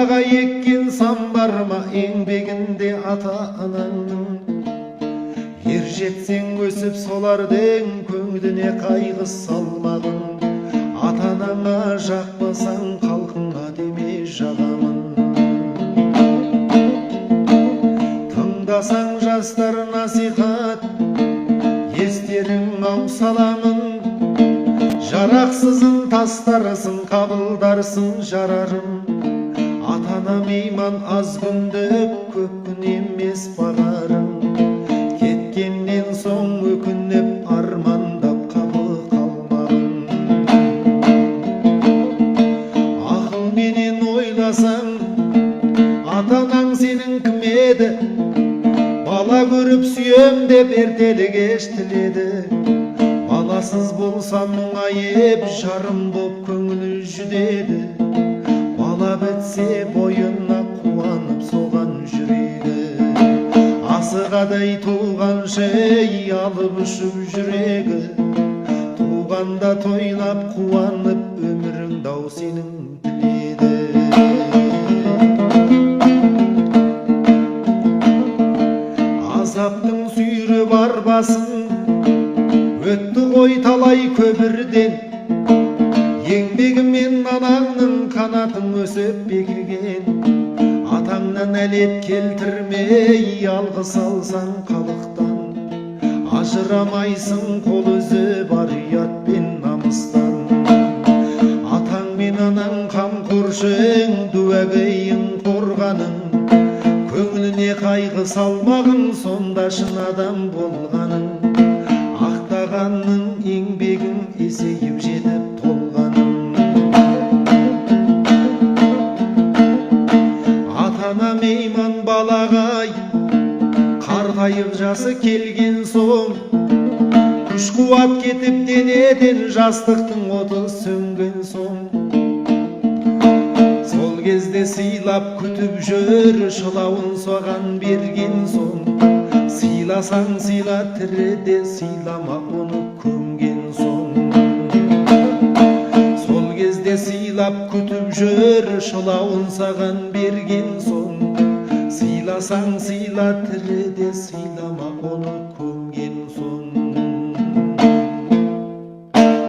балаға еккен сан бар ма еңбегінде ата-анаңның? Ер жетсең өсіп солардың көңіліне қайғы салмағын, ата-анаңа жақпасаң халқыңа деме жағамын. Тыңдасаң жастар насихат, естерің ау саламын. Жарақсызын тастарсын, қабылдарсын жарарым. Ата-ана мейман аз күндік, көп күн емес бағарым. Кеткеннен соң өкініп, армандап қапы қалмағын. Ақылменен ойласаң, ата-анаң сенің кім еді? Бала көріп сүйем деп ертелі кеш тіледі. Баласыз болсам мұңайып, жарым боп көңілі жүдеді. Бала бітсе бойына қуанып соған жүрегі. Асығадай туған шей алып ұшып жүрегі. Туғанда тойлап қуанып, өмірің дау сенің тіледі. Азаптың сүйрі бар басын, өтті ғой талай көбірден. Еңбегімен анаңның қанатын өсіп бекіген. Атаңнан әлет келтірмей алғыс алсаң халықтан. Ажырамайсың қол үзіп бар ұят пен намыстан. Атаң мен анаң қамқоршың, дуәгейің қорғаның. Көңіліне қайғы салмағың, сонда шын адам болғаның. Ақтағанның еңбегің есейіп жетіп толғаның. Ата-ана мейман балағай, қартайып жасы келген соң. Күш қуат кетіп денеден, жастықтың оты сөнген соң. Сол кезде сыйлап күтіп жүр, шылауын соған берген соң. Сыйласаң сыйла, тіріде сыйлама оны көмген соң. Сол кезде сыйлап күтіп жүр, шылауын саған берген соң. Сыйласаң сыйла, тіріде сыйлама оны көмген соң.